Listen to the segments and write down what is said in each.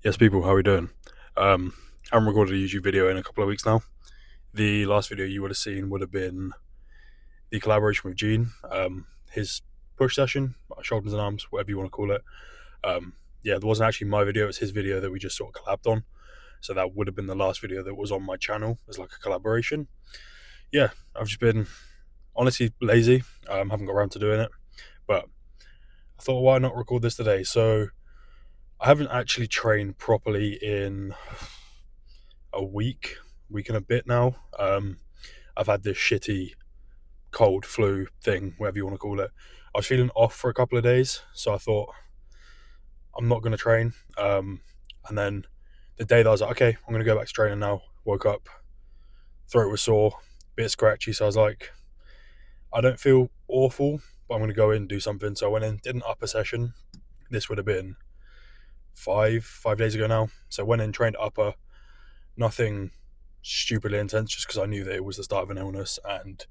Yes, people, how are we doing? I haven't recorded a YouTube video in a couple of weeks now. The last video you would have seen would have been the collaboration with Gene, his push session, shoulders and arms, whatever you want to call it. Yeah, it wasn't actually my video, it's his video that we just sort of collabed on. So that would have been the last video that was on my channel as like a collaboration. Yeah, I've just been honestly lazy, haven't got around to doing it, but I thought, why not record this today? So I haven't actually trained properly in a week and a bit now. I've had this shitty cold flu thing, whatever you want to call it. I was feeling off for a couple of days, so I thought I'm not going to train. And then the day that I was like, okay, I'm going to go back to training now, woke up, throat was sore, bit scratchy, so I was like, I don't feel awful, but I'm going to go in and do something. So I went in, did an upper session. This would have been five days ago now. So I went in, trained upper, nothing stupidly intense, just because I knew that it was the start of an illness, and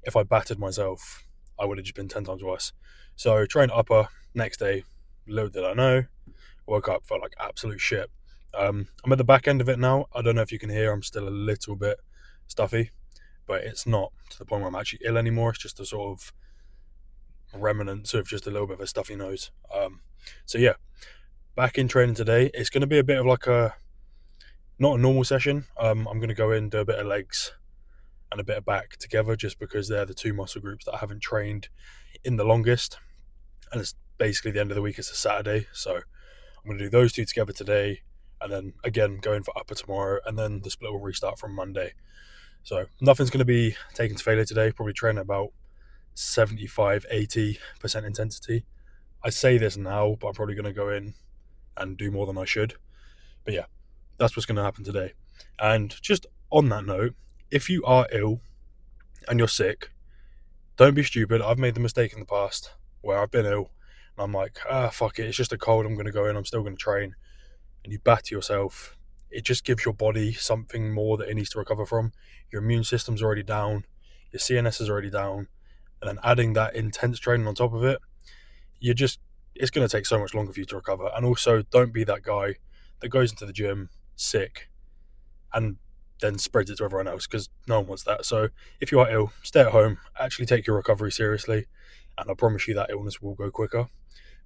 if I battered myself, I would have just been 10 times worse. So trained upper, next day, little did I know, woke up, felt like absolute shit. I'm at the back end of it now. I don't know if you can hear, I'm still a little bit stuffy, but it's not to the point where I'm actually ill anymore. It's just a sort of remnants of just a little bit of a stuffy nose. So yeah, back in training today. It's going to be a bit of like not a normal session. I'm going to go in, do a bit of legs and a bit of back together, just because they're the two muscle groups that I haven't trained in the longest. And it's basically the end of the week, it's a Saturday. So I'm going to do those two together today, and then again going for upper tomorrow, and then the split will restart from Monday. So nothing's going to be taken to failure today. Probably train at about 75-80% intensity. I say this now, but I'm probably going to go in and do more than I should. But yeah, that's what's going to happen today. And just on that note, if you are ill and you're sick, don't be stupid. I've made the mistake in the past where I've been ill and I'm like, fuck it, it's just a cold, I'm going to go in, I'm still going to train. And you batter yourself. It just gives your body something more that it needs to recover from. Your immune system's already down, your CNS is already down, and then adding that intense training on top of it, it's going to take so much longer for you to recover. And also, don't be that guy that goes into the gym sick and then spreads it to everyone else, because no one wants that. So if you are ill, stay at home, actually take your recovery seriously, and I promise you that illness will go quicker.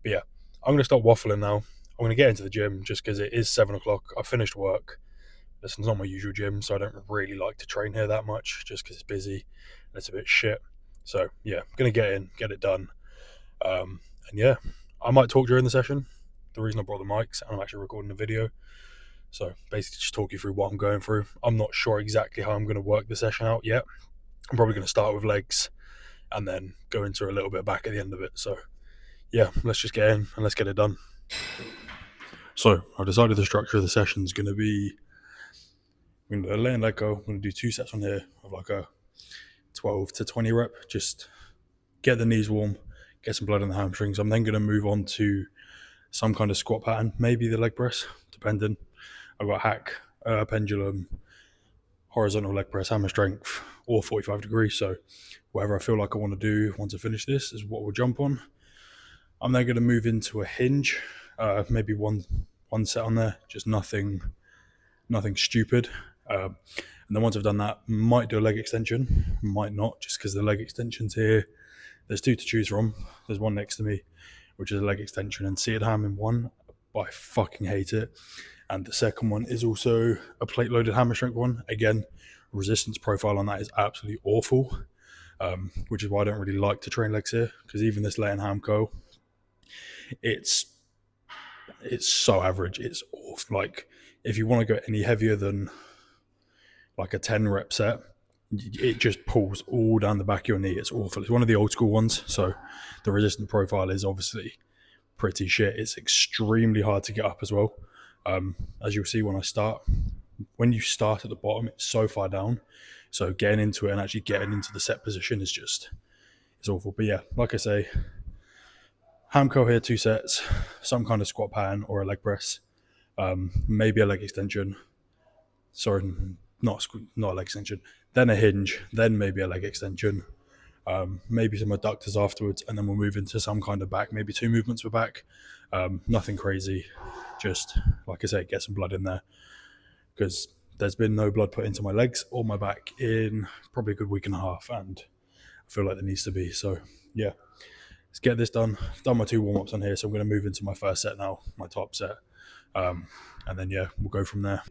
But yeah, I'm going to stop waffling now. I'm going to get into the gym just because it is 7 o'clock. I've finished work. This is not my usual gym, so I don't really like to train here that much just because it's busy and it's a bit shit. So yeah, I'm going to get in, get it done. And yeah, I might talk during the session. The reason I brought the mics, and I'm actually recording a video. So basically just talk you through what I'm going through. I'm not sure exactly how I'm going to work the session out yet. I'm probably going to start with legs and then go into a little bit back at the end of it. So yeah, let's just get in and let's get it done. So I've decided the structure of the session is going to be, I'm going to lay and let go. I'm going to do 2 sets on here of like a 12 to 20 rep. Just get the knees warm, get some blood in the hamstrings. I'm then going to move on to some kind of squat pattern, maybe the leg press, depending. I've got hack, pendulum, horizontal leg press, hammer strength, or 45 degrees. So whatever I feel like I want to do once I finish this is what we'll jump on. I'm then going to move into a hinge, maybe one set on there, just nothing stupid. And then once I've done that, might do a leg extension, might not, just because the leg extensions here, there's 2 to choose from. There's one next to me, which is a leg extension and seated ham in one, but I fucking hate it. And the second one is also a plate loaded hammer strength one. Again, resistance profile on that is absolutely awful, which is why I don't really like to train legs here, because even this lay and ham curl, it's so average. It's awful. Like, if you want to go any heavier than like a 10 rep set, it just pulls all down the back of your knee. It's awful. It's one of the old school ones, so the resistance profile is obviously pretty shit. It's extremely hard to get up as well. As you'll see when you start at the bottom, it's so far down. So getting into it and actually getting into the set position is it's awful. But yeah, like I say, ham curl here, 2 sets, some kind of squat pattern or a leg press, maybe a leg extension. Sorry, not a leg extension. Then a hinge, then maybe a leg extension, maybe some adductors afterwards, and then we'll move into some kind of back, maybe 2 movements for back, Nothing crazy, just like I say, get some blood in there, because there's been no blood put into my legs or my back in probably a good week and a half, and I feel like there needs to be. So yeah, let's get this done. I've done my 2 warm-ups on here, so I'm going to move into my first set now, my top set, and then yeah, we'll go from there.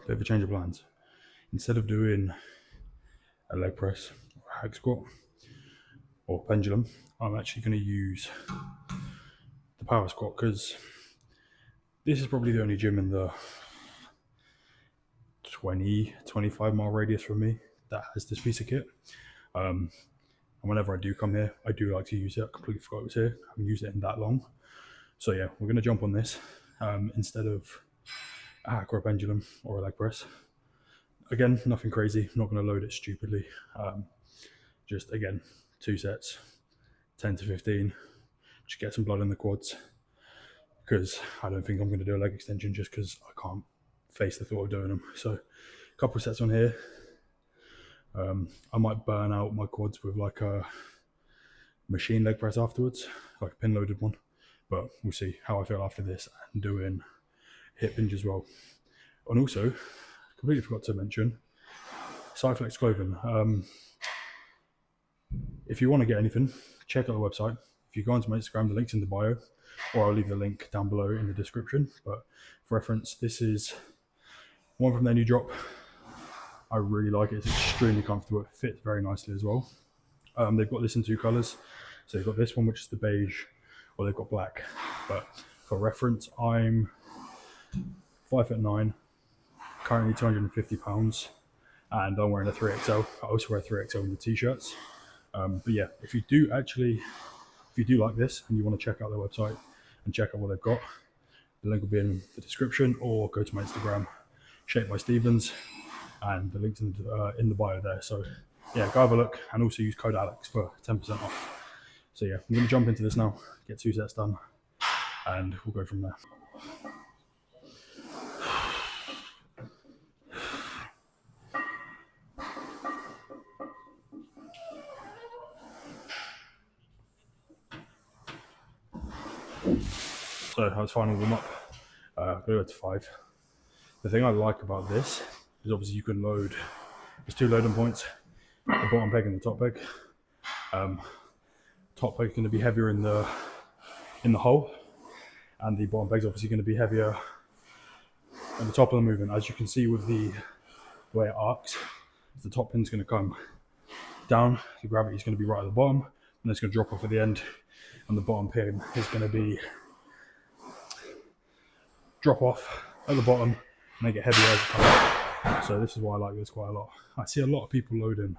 Bit of a change of plans. Instead of doing a leg press or a hack squat or pendulum, I'm actually going to use the power squat, because this is probably the only gym in the 20-25 mile radius from me that has this piece of kit. And whenever I do come here, I do like to use it. I completely forgot it was here. I haven't used it in that long. So yeah, we're going to jump on this instead of a hack or a pendulum or a leg press. Again, nothing crazy. I'm not going to load it stupidly. Just again, 2 sets, 10 to 15. Just get some blood in the quads, because I don't think I'm going to do a leg extension just because I can't face the thought of doing them. So a couple of sets on here. I might burn out my quads with like a machine leg press afterwards, like a pin loaded one, but we'll see how I feel after this, and doing hip hinge as well. And also, completely forgot to mention Cyflex clothing. If you want to get anything, check out the website. If you go onto my Instagram, the link's in the bio, or I'll leave the link down below in the description. But for reference, this is one from their new drop. I really like it. It's extremely comfortable. It fits very nicely as well. They've got this in 2 colors. So they've got this one, which is the beige, or they've got black. But for reference, I'm 5'9", currently 250 pounds, and I'm wearing a 3XL. I also wear a 3XL in the t-shirts. But yeah, if you do like this and you want to check out their website and check out what they've got, The link will be in the description, or go to my Instagram, Shape by Stevens, and the link's in the bio there. So yeah, go have a look, and also use code Alex for 10% off. So yeah, I'm going to jump into this now, get 2 sets done, and we'll go from there. So that was final warm up. Go to 5. The thing I like about this is obviously you can load. There's 2 loading points: the bottom peg and the top peg. Top peg is going to be heavier in the hole, and the bottom peg is obviously going to be heavier at the top of the movement. As you can see with the way it arcs, the top pin's going to come down, the gravity is going to be right at the bottom, and it's going to drop off at the end, and the bottom pin is going to be drop off at the bottom, make it heavier as it comes up. So this is why I like this quite a lot. I see a lot of people loading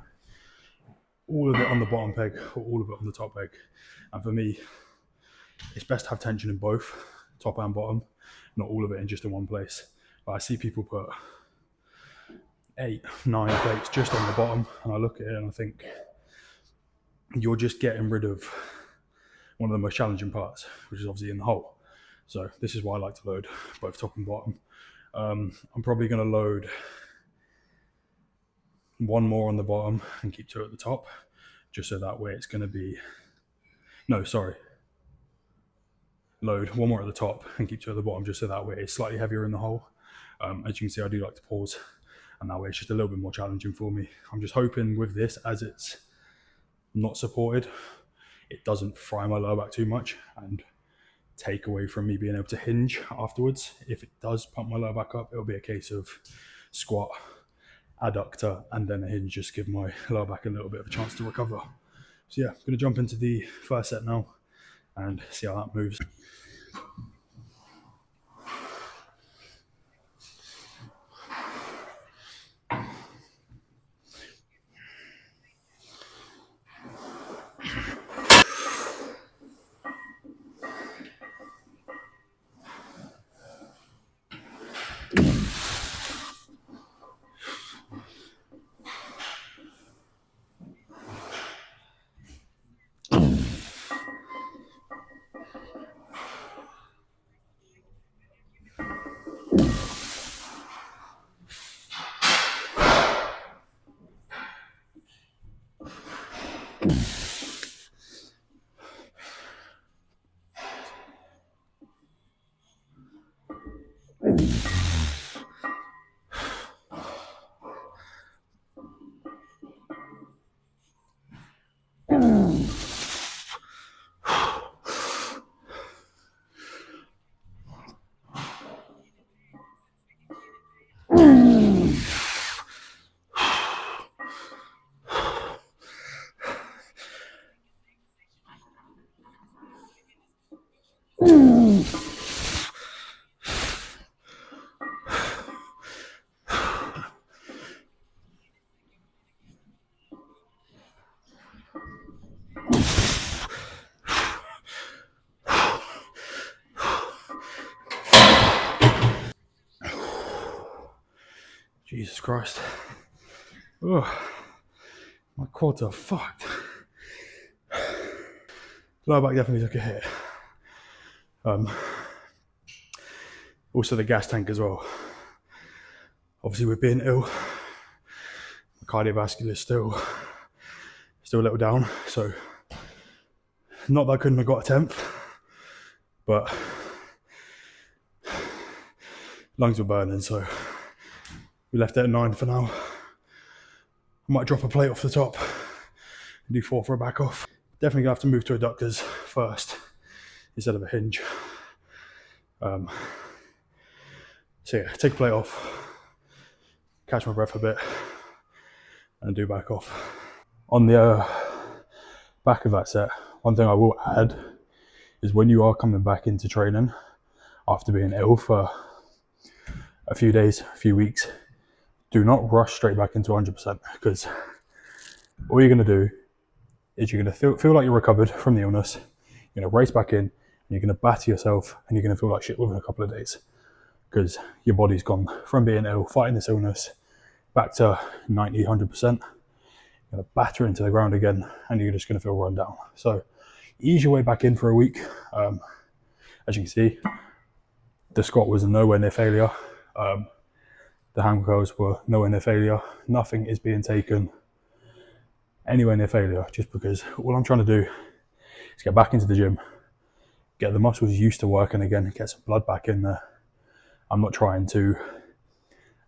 all of it on the bottom peg or all of it on the top peg, and for me it's best to have tension in both, top and bottom, not all of it in just in one place. But I see people put 8, 9 plates just on the bottom, and I look at it and I think you're just getting rid of one of the most challenging parts, which is obviously in the hole. So this is why I like to load both top and bottom. I'm probably going to load 1 more on the bottom and keep 2 at the top, just so that way it's going to be, load 1 more at the top and keep 2 at the bottom, just so that way it's slightly heavier in the hole. As you can see, I do like to pause, and that way it's just a little bit more challenging for me. I'm just hoping with this, as it's not supported, it doesn't fry my lower back too much and take away from me being able to hinge afterwards. If it does pump my lower back up, it'll be a case of squat, adductor, and then a hinge, just give my lower back a little bit of a chance to recover. So yeah, I'm going to jump into the first set now and see how that moves. Jesus Christ. Oh, my quads are fucked. Lower back definitely took a hit. Also the gas tank as well. Obviously with being ill, the cardiovascular is still a little down. So not that I couldn't have got a 10th, but lungs were burning, so we left it at 9 for now. I might drop a plate off the top and do 4 for a back off. Definitely gonna have to move to adductors first instead of a hinge. So yeah, take a plate off, catch my breath a bit, and do back off. On the back of that set, one thing I will add is when you are coming back into training after being ill for a few days, a few weeks, do not rush straight back into 100%, because all you're going to do is you're going to feel like you're recovered from the illness, you're going to race back in, and you're going to batter yourself, and you're going to feel like shit within a couple of days, because your body's gone from being ill, fighting this illness, back to 90, 100%. You're going to batter into the ground again, and you're just going to feel run down. So ease your way back in for a week. As you can see, the squat was nowhere near failure. The hand curls were nowhere near failure. Nothing is being taken anywhere near failure, just because all I'm trying to do is get back into the gym, get the muscles used to working again, get some blood back in there. I'm not trying to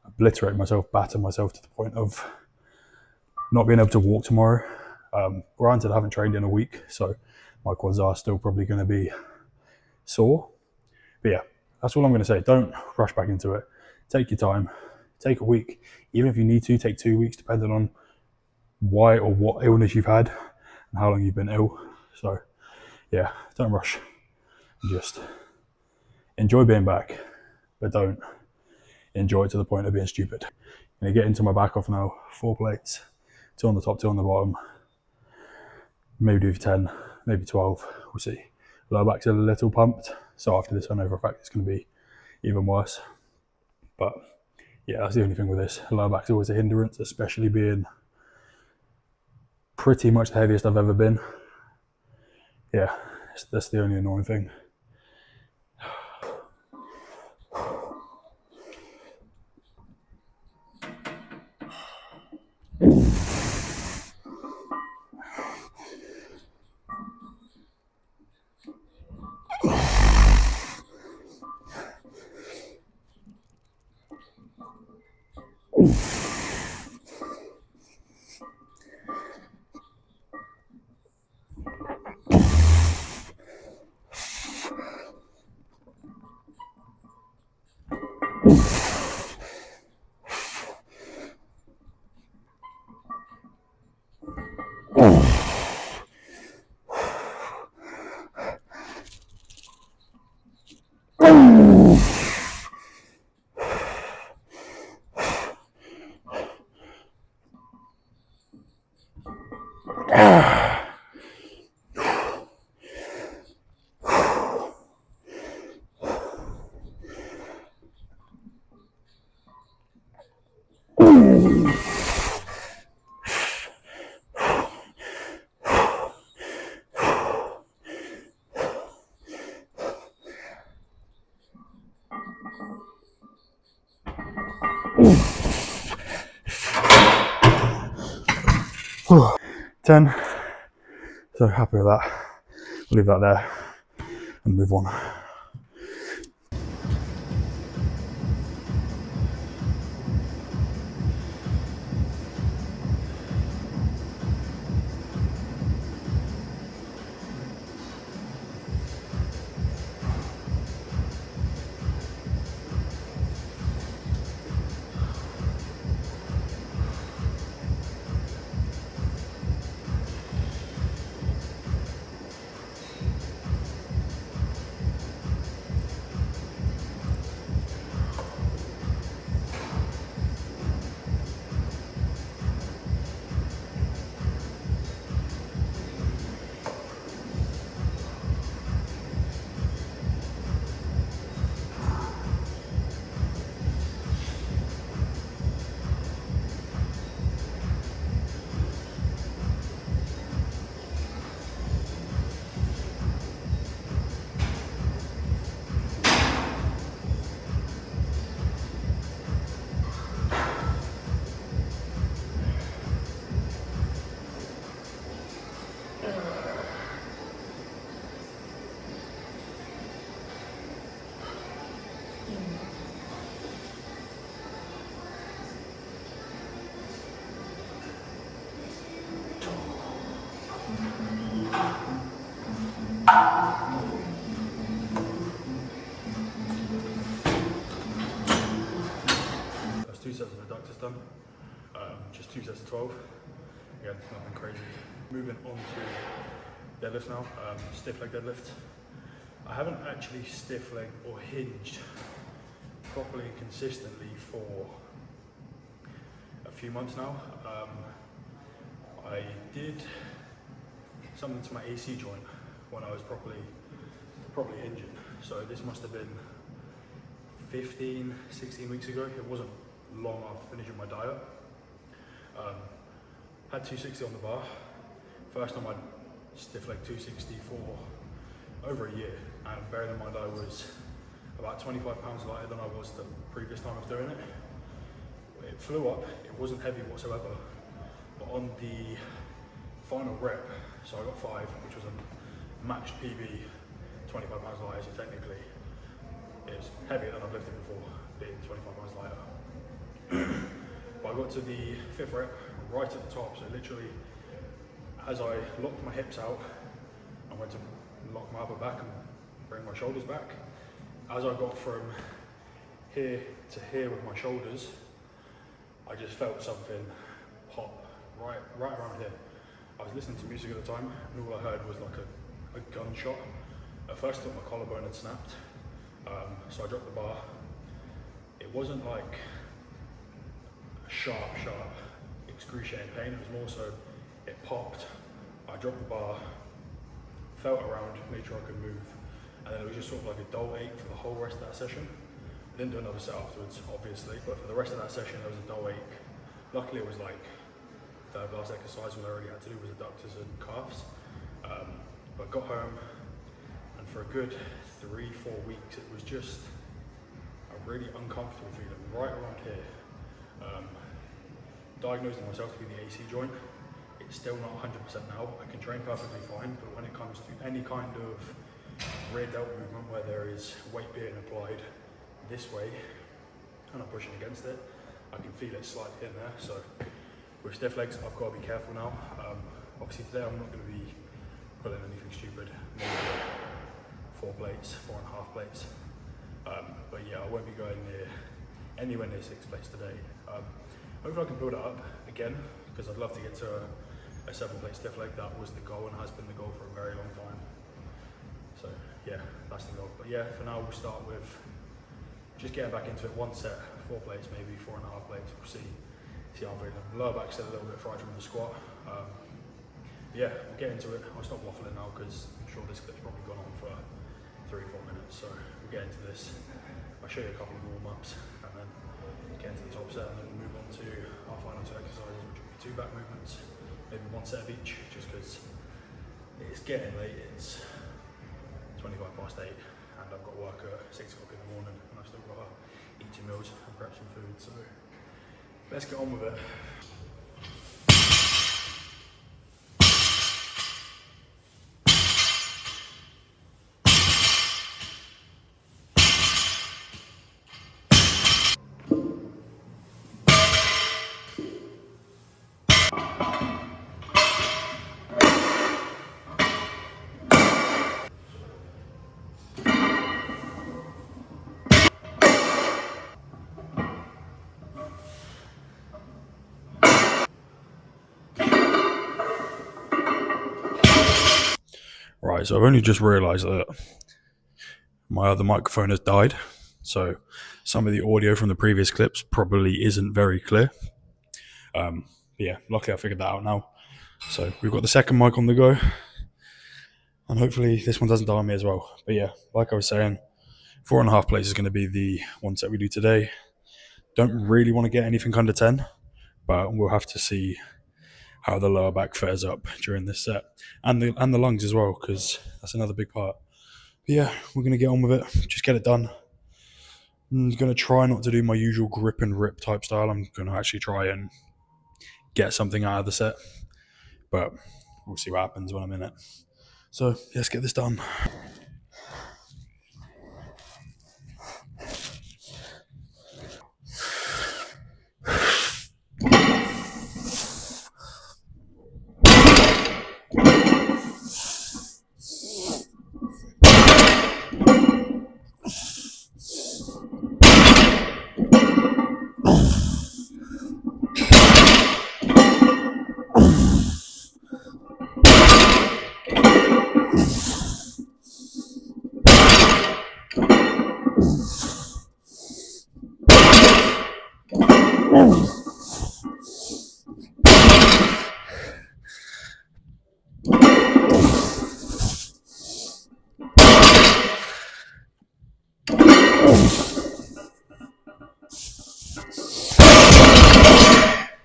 obliterate myself, batter myself to the point of not being able to walk tomorrow. Granted, I haven't trained in a week, so my quads are still probably going to be sore. But yeah, that's all I'm going to say. Don't rush back into it. Take your time. Take a week. Even if you need to, take 2 weeks, depending on why or what illness you've had and how long you've been ill. So yeah, don't rush. Just enjoy being back, but don't enjoy it to the point of being stupid. I'm going to get into my back off now. 4 plates, 2 on the top, 2 on the bottom. Maybe do 10, maybe 12. We'll see. Lower back's a little pumped, so after this I know for a fact it's going to be even worse. But yeah, that's the only thing with this. Lower back's always a hindrance, especially being pretty much the heaviest I've ever been. Yeah, that's the only annoying thing. Whew. 10. So happy with that. I'll leave that there and move on. That's 2 sets of adductors done. Just 2 sets of 12. Again, nothing crazy. Moving on to deadlift now. Stiff leg deadlift. I haven't actually stiff legged or hinged properly and consistently for a few months now. I did something to my AC joint when I was properly probably hinging. So this must have been 15, 16 weeks ago. It wasn't long after finishing my diet. Had 260 on the bar. First time I'd stiff leg 260 for over a year, and bearing in mind I was about 25 pounds lighter than I was the previous time of doing it. It flew up, it wasn't heavy whatsoever, but on the final rep, so I got 5, which was a matched PB, 25 pounds lighter, so technically it's heavier than I've lifted before, being 25 pounds lighter. But I got to the 5th rep, right at the top, so literally as I locked my hips out, I went to lock my upper back and bring my shoulders back. As I got from here to here with my shoulders, I just felt something pop right around here. I was listening to music at the time, and all I heard was like a gunshot. At first I thought my collarbone had snapped, so I dropped the bar. It wasn't like a sharp, excruciating pain, it was more so, it popped, I dropped the bar, felt around, made sure I could move, and then it was just sort of like a dull ache for the whole rest of that session. I didn't do another set afterwards, obviously, but for the rest of that session there was a dull ache. Luckily it was like third last exercise, all I already had to do was adductors and calves. But got home, and for a good 3-4 weeks it was just a really uncomfortable feeling right around here. Diagnosed myself to be the AC joint. It's still not 100% now. I can train perfectly fine, but when it comes to any kind of rear delt movement where there is weight being applied this way and I'm pushing against it, I can feel it slightly in there. So with stiff legs, I've got to be careful now. Obviously today I'm not going to be pulling anything stupid, maybe 4 plates, 4.5 plates. But yeah, I won't be going anywhere near 6 plates today. Hopefully I can build it up again, because I'd love to get to a 7-plate stiff leg. That was the goal and has been the goal for a very long time. So yeah, that's the goal. But yeah, for now we'll start with just getting back into it. 1 set, 4 plates, maybe 4.5 plates. We'll see how I'm feeling. Lower back's still a little bit fried from the squat. Yeah, we'll get into it. I'll stop waffling now because I'm sure this clip's probably gone on for 3-4 minutes. So we'll get into this. I'll show you a couple of warm-ups and then get into the top set, and then we'll move on to our final 2 exercises, which will be 2 back movements, maybe 1 set of each, just because it's getting late. It's 8:25, and I've got work at 6 o'clock in the morning, and I've still got to eat 2 meals and prep some food. So let's get on with it. Right, so I've only just realised that my other microphone has died, so some of the audio from the previous clips probably isn't very clear. Yeah, luckily I figured that out now. So we've got the second mic on the go, and hopefully this one doesn't die on me as well. But yeah, like I was saying, 4.5 plates is going to be the 1 set we do today. Don't really want to get anything under 10, but we'll have to see how the lower back fares up during this set, and the lungs as well, because that's another big part. But yeah, we're going to get on with it, just get it done. I'm going to try not to do my usual grip and rip type style. I'm going to actually try and get something out of the set, but we'll see what happens when I'm in it. So let's get this done.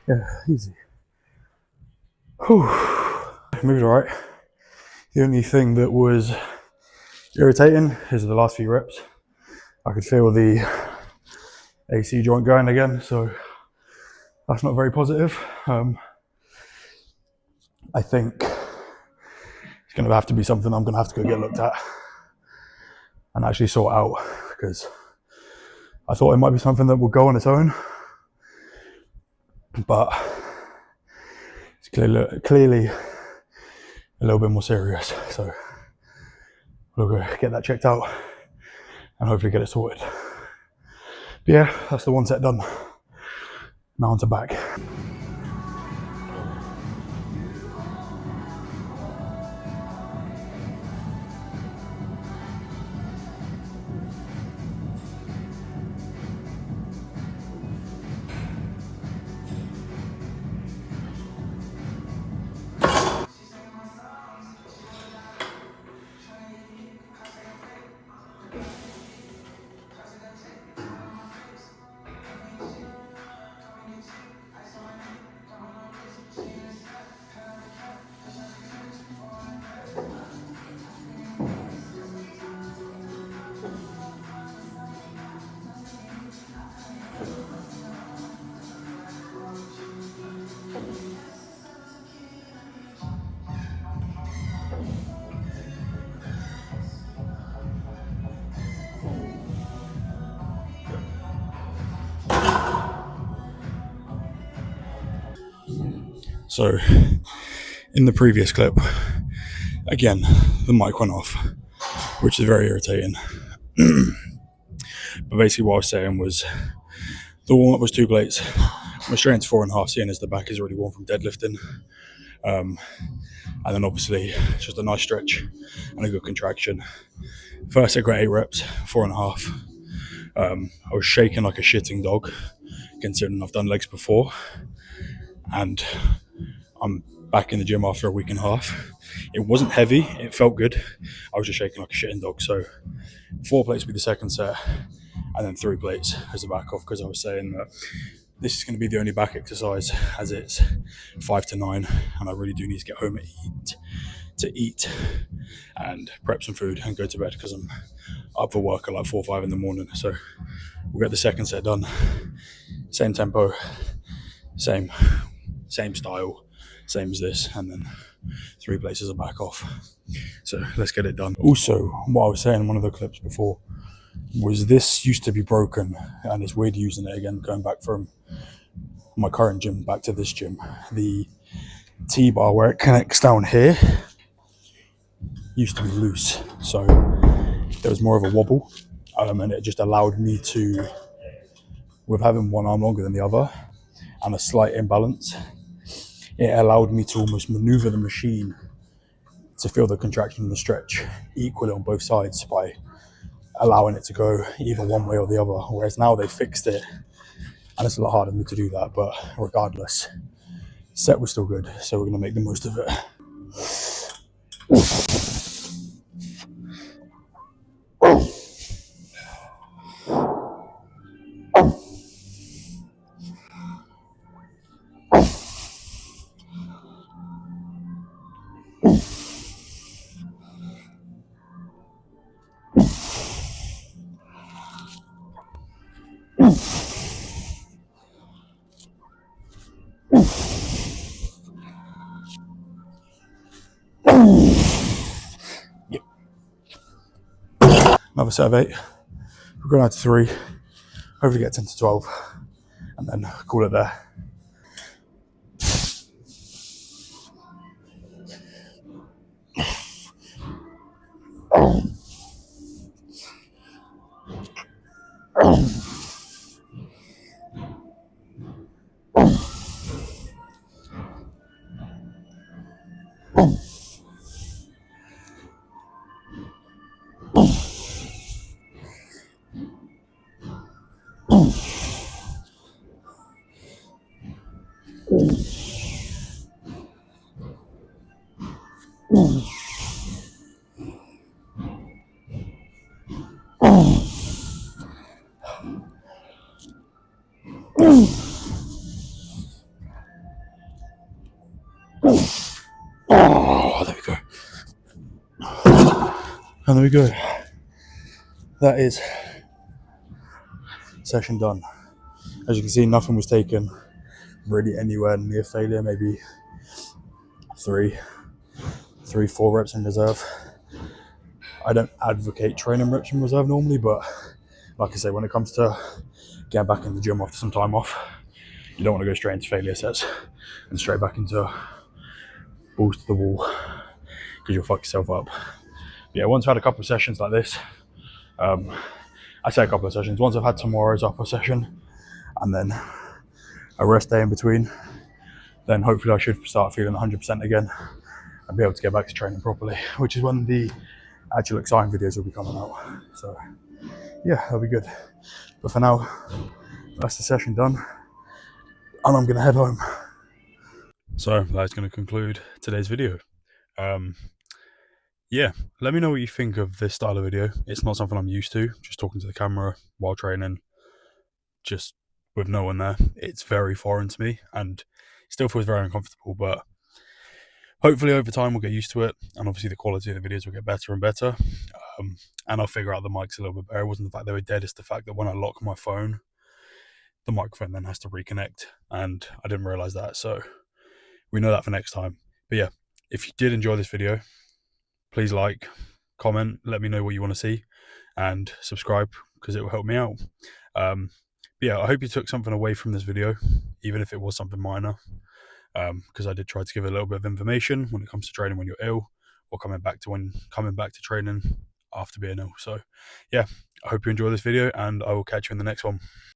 Yeah, easy. Whew. Moved alright. The only thing that was irritating is the last few reps. I could feel the AC joint going again, so that's not very positive. I think it's going to have to be something I'm going to have to go get looked at and actually sort out, because I thought it might be something that will go on its own, but it's clearly a little bit more serious. So we'll go get that checked out and hopefully get it sorted. But yeah, that's the one set done. Now onto back. So in the previous clip, again, the mic went off, which is very irritating. But basically what I was saying was the warm-up was 2 plates. My straight into 4.5, seeing as the back is already warm from deadlifting. And then obviously just a nice stretch and a good contraction. First I got 8 reps, 4.5. I was shaking like a shitting dog, considering I've done legs before. And I'm back in the gym after a week and a half. It wasn't heavy, it felt good. I was just shaking like a shitting dog. So 4 plates would be the second set, and then 3 plates as the back off, because I was saying that this is going to be the only back exercise, as it's 5 to 9, and I really do need to get home to eat and prep some food and go to bed, because I'm up for work at like 4 or 5 in the morning. So we'll get the second set done, same tempo, same style, same as this, and then 3 places are back off. So let's get it done. Also, what I was saying in one of the clips before was this used to be broken, and it's weird using it again, going back from my current gym back to this gym. The T-bar where it connects down here used to be loose, so there was more of a wobble, and it just allowed me to, with having one arm longer than the other and a slight imbalance, it allowed me to almost maneuver the machine to feel the contraction and the stretch equally on both sides by allowing it to go either one way or the other. Whereas now they fixed it, and it's a lot harder for me to do that, but regardless, set was still good, so we're going to make the most of it. Yep. Another set of 8. We're going out to 3. Hopefully get 10 to 12, and then call it there. And there we go. That is session done. As you can see, nothing was taken really anywhere near failure. Maybe three, 4 reps in reserve. I don't advocate training reps in reserve normally, but like I say, when it comes to getting back in the gym after some time off, you don't want to go straight into failure sets and straight back into balls to the wall because you'll fuck yourself up. Yeah, once I've had a couple of sessions like this, I say a couple of sessions, once I've had tomorrow's upper session and then a rest day in between, then hopefully I should start feeling 100% again and be able to get back to training properly, which is when the actual exciting videos will be coming out. So yeah, that'll be good. But for now, that's the session done and I'm gonna head home. So that's going to conclude today's video. Yeah, let me know what you think of this style of video. It's not something I'm used to, just talking to the camera while training, just with no one there. It's very foreign to me and still feels very uncomfortable, but hopefully over time we'll get used to it, and obviously the quality of the videos will get better and better, and I'll figure out the mics a little bit better. It wasn't the fact they were dead, it's the fact that when I lock my phone, the microphone then has to reconnect, and I didn't realise that, so we know that for next time. But yeah, if you did enjoy this video, please like, comment, let me know what you want to see, and subscribe because it will help me out. But yeah, I hope you took something away from this video, even if it was something minor, because I did try to give a little bit of information when it comes to training when you're ill, or coming back to training after being ill. So yeah, I hope you enjoy this video, and I will catch you in the next one.